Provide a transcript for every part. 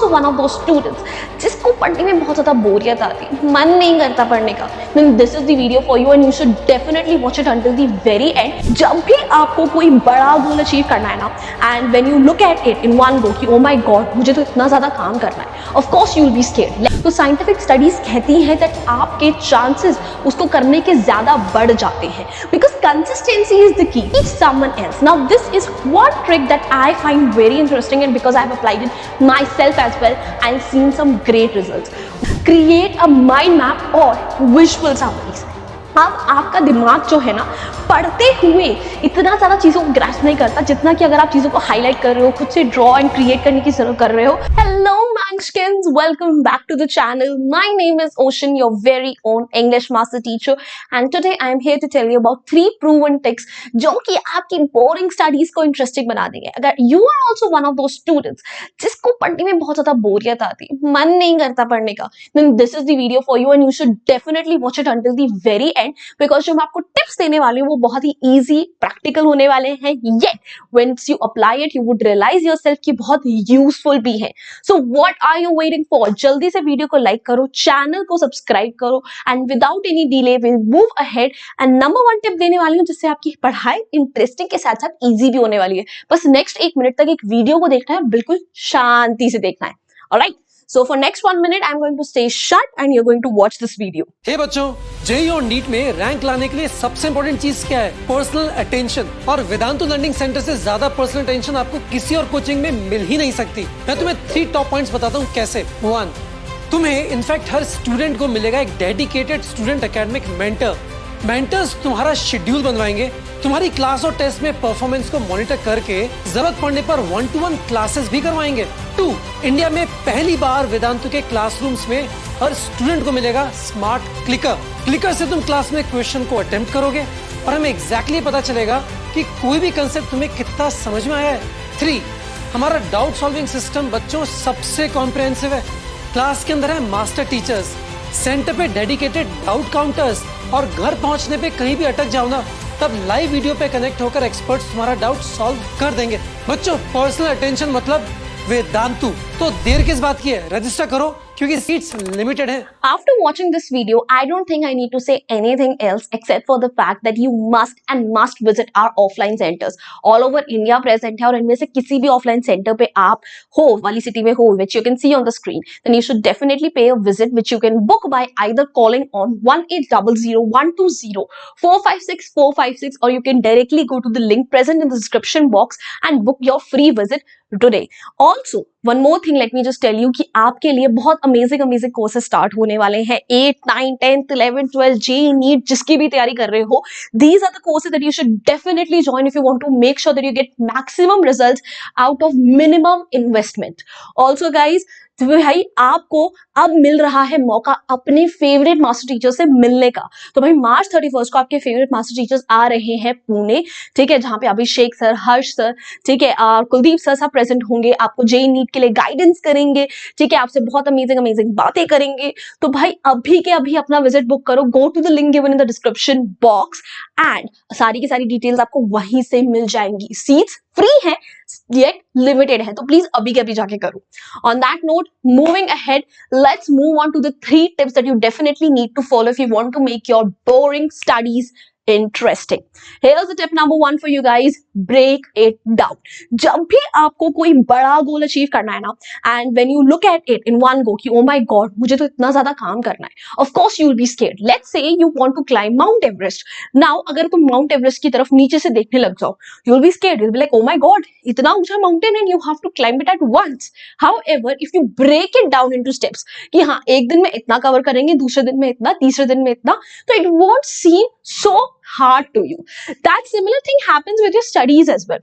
also one of those students जिसको पढ़ने में बहुत ज़्यादा बोरियत आती है, मन नहीं करता पढ़ने का, then this is the video for you and you should definitely watch it until the very end. जब भी आपको कोई बड़ा गोल अचीव करना है ना, and when you look at it in one go कि oh my god मुझे तो इतना ज़्यादा काम करना है, of course you will be scared. तो scientific studies कहती हैं that आपके chances उसको करने के ज़्यादा बढ़ जाते हैं because consistency is the key. Teach someone else. Now this is one trick that I find very interesting and because I have applied it myself as well and seen some great results. Create a mind map or visual summaries. अब आपका दिमाग जो है ना पढ़ते हुए इतना ज़्यादा चीज़ों को ग्रैस्प नहीं करता जितना कि अगर आप चीज़ों को हाईलाइट कर रहे हो, खुद से ड्रॉ एंड क्रिएट करने की जरूरत कर रहे हो. Hello Munchkins, welcome back to the channel. My name is Ocean, your very own English master teacher, and today I am here to tell you about 3 proven tricks जो कि आपकी boring studies को interesting बना देंगे. अगर you are also one of those students जिसको पढ़ने में बहुत ज़्यादा बोरियत आती है, मन नहीं करता पढ़ने का, then this is the video for you and you should definitely watch it until the very end because जो मैं आपको tips देने वाली हूँ वो बहुत ही easy, practical होने वाले हैं. Yet once you apply it, you would realize yourself कि बहुत useful भी है. So what are you waiting for? जल्दी से वीडियो को लाइक करो, चैनल को सब्सक्राइब करो and without any delay will move ahead. And number 1 tip देने वाली हूँ जिससे आपकी पढ़ाई इंटरेस्टिंग के साथ साथ इजी भी होने वाली है. बस नेक्स्ट 1 मिनट तक एक वीडियो को देखना है, बिल्कुल शांति से देखना है. Alright, so for next 1 minute I'm going to stay shut and you're going to watch this video. हे बच्चों, जेईई और नीट में रैंक लाने के लिए सबसे इंपॉर्टेंट चीज क्या है? Personal attention. और वेदांतु लर्निंग सेंटर से ज्यादा पर्सनल अटेंशन आपको किसी और कोचिंग में मिल ही नहीं सकती. मैं तुम्हें 3 टॉप पॉइंट्स बताता हूँ कैसे. 1, तुम्हें इनफैक्ट हर स्टूडेंट को मिलेगा एक dedicated student academic mentor. Mentors तुम्हारा शेड्यूल बनवाएंगे, तुम्हारी क्लास और टेस्ट में परफॉर्मेंस को मॉनिटर करके जरूरत पड़ने पर 1-to-1 क्लासेस भी करवाएंगे. 2, इंडिया में पहली बार वेदांतु के क्लासरूम्स में हर स्टूडेंट को मिलेगा स्मार्ट क्लिकर. क्लिकर से तुम क्लास में क्वेश्चन को अटेम्प्ट करोगे और हमें एग्जैक्टली पता चलेगा कि कोई भी कंसेप्ट तुम्हें कितना समझ में आया है. 3, हमारा डाउट सॉल्विंग सिस्टम बच्चों सबसे कॉम्प्रिहेंसिव है. क्लास के अंदर है मास्टर टीचर्स, सेंटर पे डेडिकेटेड डाउट काउंटर्स और घर पहुंचने पे कहीं भी अटक जाओ ना तब लाइव वीडियो पे कनेक्ट होकर एक्सपर्ट्स तुम्हारा डाउट सॉल्व कर देंगे. बच्चों, पर्सनल अटेंशन मतलब वेदांतु. तो देर किस बात की है, रजिस्टर करो क्योंकि सीट्स लिमिटेड है. After watching this video, I don't think I need to say anything else except for the fact that you must visit our offline centers. All over India present है और इनमें से किसी भी offline center पे आप हो, वाली सिटी में हो, which you can see on the screen, then you should definitely pay a visit, which you can book by either calling on 1800-120-456-456 or you can directly go to the link present in the description box and book your free visit today. Also, one more thing, let me just tell you कि आपके लिए बहुत amazing courses start होने वाले हैं. 8, 9, 10, 11, 12, JEE, NEET, जिसकी भी तैयारी कर रहे हो, these are the courses that you should definitely join if you want to make sure that you get maximum results out of minimum investment. Also guys, तो भाई आपको अब मिल रहा है मौका अपने फेवरेट मास्टर टीचर से मिलने का. तो भाई मार्च 31 को आपके फेवरेट मास्टर टीचर्स आ रहे हैं पुणे, ठीक है, जहां पे अभिषेक सर, हर्ष सर, ठीक है, कुलदीप सर सब प्रेजेंट होंगे. आपको जेईई नीट के लिए गाइडेंस करेंगे, ठीक है, आपसे बहुत अमेजिंग बातें करेंगे. तो भाई अभी के अभी अपना विजिट बुक करो. Go to the link given in the description box and सारी की सारी डिटेल्स आपको वहीं से मिल जाएंगी. सीट्स फ्री है yet limited है, तो प्लीज अभी के अभी जाके करो. On that note, moving ahead, let's move on to the 3 tips that you definitely need to follow if you want to make your boring studies interesting. Here's the tip number 1 for you guys. Break it down. जब भी आपको कोई बड़ा goal achieve करना है ना, and when you look at it in one go कि oh my god मुझे तो इतना ज्यादा काम करना है, of course you will be scared. Let's say you want to climb Mount Everest. Now अगर तुम Mount Everest की तरफ नीचे से देखने लग जाओ, you will be scared. You'll be like oh my god इतना ऊंचा mountain and you have to climb it at once. However, if you break it down into steps कि हाँ एक दिन में इतना कवर करेंगे, दूसरे दिन में इतना, तीसरे दिन में इतना, तो it won't seem so hard to you. That similar thing happens with your studies as well.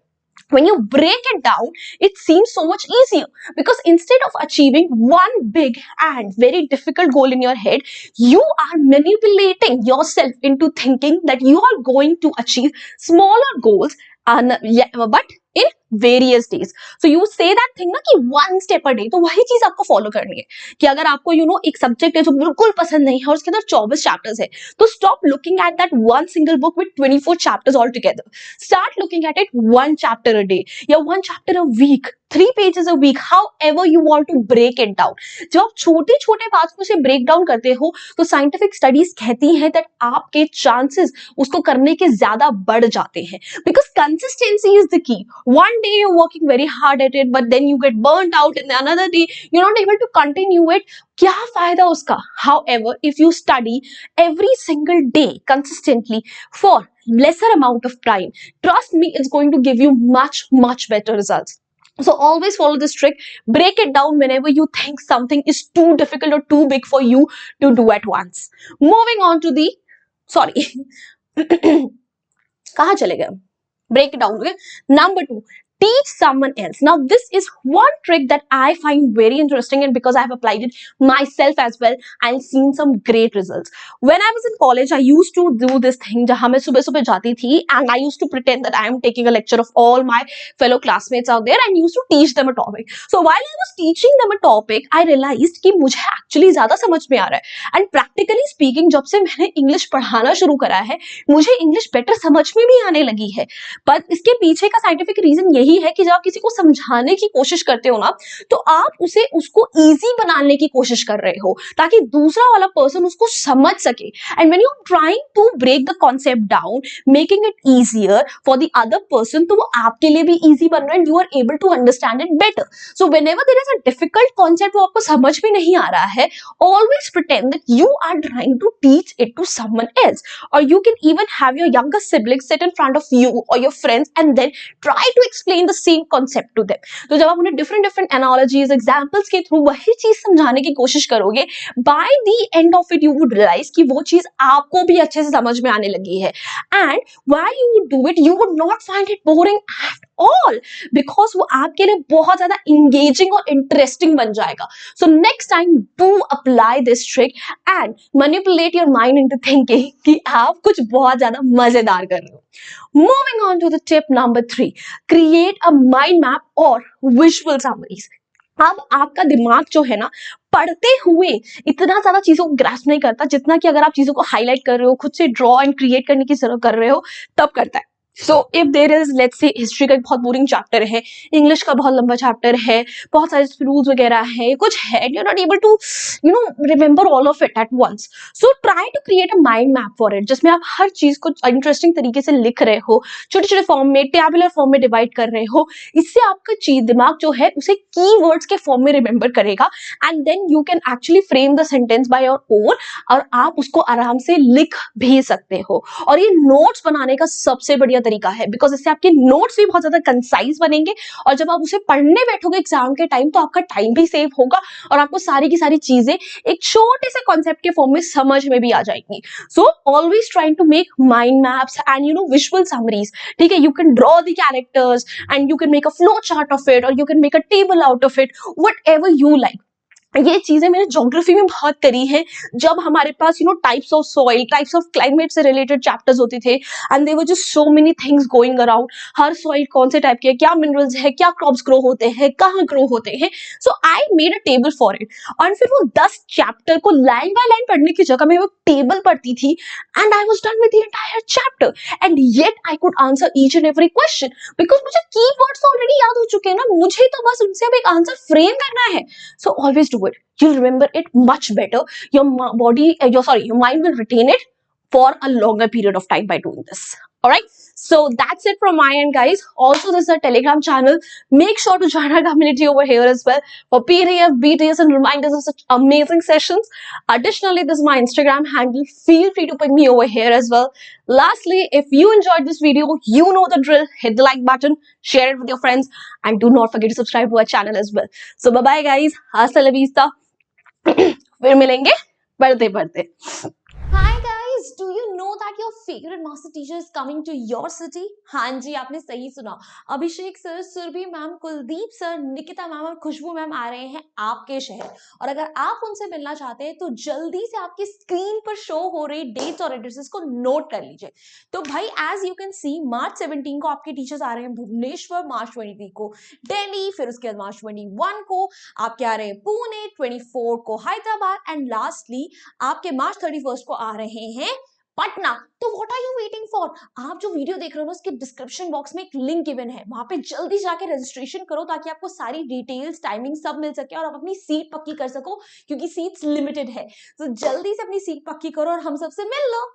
When you break it down, it seems so much easier because instead of achieving one big and very difficult goal in your head, you are manipulating yourself into thinking that you are going to achieve smaller goals but in various days. So you say that thing ना कि one step a day, तो वही चीज आपको follow करनी है कि अगर आपको एक सब्जेक्ट है जो बिल्कुल पसंद नहीं है और उसके अंदर 24 चैप्टर्स है, तो stop looking at that one single book with 24 chapters all together. Start looking at it one chapter a day या one chapter a week. 3 pages a week, however you want to break it down. जब आप छोटे छोटे parts को से break down करते हो तो साइंटिफिक स्टडीज कहती हैं दैट आपके चांसेस उसको करने के ज्यादा बढ़ जाते हैं, because consistency is the key. One day you're working very hard at it, but then you get burnt out, and another day you're not able to continue it. क्या फायदा उसका? However, if you study every single day consistently for lesser amount of time, trust me, it's going to give you much better results. So always follow this trick. Break it down whenever you think something is too difficult or too big for you to do at once. Moving on to the, sorry, कहाँ चले गए? Break it down. Okay. Number 2, teach someone else. Now this is one trick that I find very interesting, and because I have applied it myself as well and seen some great results. When I was in college, I used to do this thing जहाँ मैं सुबह सुबह जाती थी and I used to pretend that I am taking a lecture of all my fellow classmates out there and used to teach them a topic. So while I was teaching them a topic, I realized कि मुझे actually ज़्यादा समझ में आ रहा है, and practically speaking जब से मैंने English पढ़ाना शुरू करा है मुझे English better समझ में भी आने लगी है. पर इसके पीछे का साइंटिफिक रीजन यही है कि जब आप किसी को समझाने की कोशिश करते हो ना तो आप उसको इजी बनाने की कोशिश कर रहे हो ताकि दूसरा वाला पर्सन उसको समझ सके. And when you are trying to break the concept down, making it easier for the other person, तो वो आपके लिए भी इजी बन रहा है and you are able to understand it better. So whenever there is a difficult concept वो आपको समझ में नहीं आ रहा है, always pretend that you are trying to teach it to someone else, और you can even have your younger sibling sit in front of you और your friends and then try to explain the same concept to them. तो जब आप उन्हें different analogies, examples के through वही चीज समझाने की कोशिश करोगे, by the end of it you would realize कि वो चीज आपको भी अच्छे से समझ में आने लगी है. And while you would do it you would not find it boring at all, because वो आपके लिए बहुत ज्यादा इंगेजिंग और इंटरेस्टिंग बन जाएगा. So next time do apply this trick and manipulate your mind into thinking कि आप कुछ बहुत ज्यादा मजेदार कर रहे हो. Moving on to the tip number 3, create a mind map or visual summaries. अब आपका दिमाग जो है ना पढ़ते हुए इतना ज्यादा चीजों को ग्रास्प नहीं करता जितना कि अगर आप चीजों को हाईलाइट कर रहे हो, खुद से ड्रॉ एंड क्रिएट करने की जरूरत कर रहे हो, तब करता है. So if there is, let's say history का एक बहुत बोरिंग चैप्टर है, इंग्लिश का बहुत लंबा चैप्टर है, बहुत सारे रूल्स वगैरह है, कुछ है, you are not able to remember all of it at once. So try to create a mind map for it, जिसमें आप हर चीज को इंटरेस्टिंग तरीके से लिख रहे हो, छोटे छोटे फॉर्म में, टैबुलर फॉर्म में डिवाइड कर रहे हो. इससे आपका दिमाग जो है उसे कीवर्ड्स के फॉर्म में रिमेंबर करेगा and then you can actually frame the sentence by your own, और आप उसको आराम से लिख भी सकते हो. और ये नोट्स बनाने का सबसे बढ़िया तरीका है, बिकॉज इससे आपके नोट्स भी बहुत ज्यादा कंसाइज बनेंगे, और जब आप उसे पढ़ने बैठोगे एग्जाम के टाइम तो आपका टाइम भी सेव होगा और आपको सारी की सारी चीजें एक छोटे से कॉन्सेप्ट के फॉर्म में समझ में भी आ जाएंगी. So always trying to make mind maps and visual summaries. ठीक है, you can draw the characters and you can make a flow chart of it, और you can make a table out of it, whatever you like. ये चीजें मैंने geography में बहुत करी है, जब हमारे पास types of soil, types of climate से रिलेटेड चैप्टर्स होते थे and there were just so many things going around. हर सॉइल कौन से टाइप के है, क्या मिनरल्स है, क्या क्रॉप्स ग्रो होते हैं, कहाँ ग्रो होते हैं. So I made a table for it, और फिर वो 10 चैप्टर को लाइन बाय लाइन पढ़ने की जगह मैं वो टेबल पढ़ती थी and I was done with the entire chapter, and yet I could answer each and every question because मुझे कीवर्ड्स ऑलरेडी याद हो चुके हैं ना, मुझे तो बस उनसे अब एक आंसर फ्रेम करना है. So always do it, you'll remember it much better. Your mind will retain it for a longer period of time by doing this. All right, so that's it from my end, guys. Also, this is a Telegram channel. Make sure to join our community over here as well for PDF, BTS, and reminders of such amazing sessions. Additionally, this is my Instagram handle. Feel free to ping me over here as well. Lastly, if you enjoyed this video, you know the drill. Hit the like button, share it with your friends, and do not forget to subscribe to our channel as well. So, bye bye, guys. Hasta la vista. फिर मिलेंगे बढ़ते बढ़ते. Hi guys, do you know that your favorite master teacher is coming to your city? हाँ जी, आपने सही सुना. Abhishek sir, Surabhi ma'am, Kuldeep sir, Nikita ma'am और Khushboo ma'am आ रहे हैं आपके शहर. और अगर आप उनसे मिलना चाहते हैं तो जल्दी से आपकी स्क्रीन पर शो हो रही डेट्स और एड्रेसेस को नोट कर लीजिए. तो भाई एज यू कैन सी, मार्च 17 को आपके टीचर्स आ रहे हैं भुवनेश्वर, मार्च 23 को दिल्ली, फिर उसके बाद मार्च 21 को आपके आ रहे हैं पुणे, 24 को हैदराबाद, एंड लास्टली आपके मार्च 31 को आ रहे हैं पटना। तो what are you waiting for? आप जो वीडियो देख रहे हो ना, उसके डिस्क्रिप्शन बॉक्स में एक लिंक गिवन है, वहां पे जल्दी जाके रजिस्ट्रेशन करो ताकि आपको सारी डिटेल्स, टाइमिंग सब मिल सके और आप अपनी सीट पक्की कर सको, क्योंकि सीट्स लिमिटेड है। तो जल्दी से अपनी सीट पक्की करो और हम सबसे मिल लो।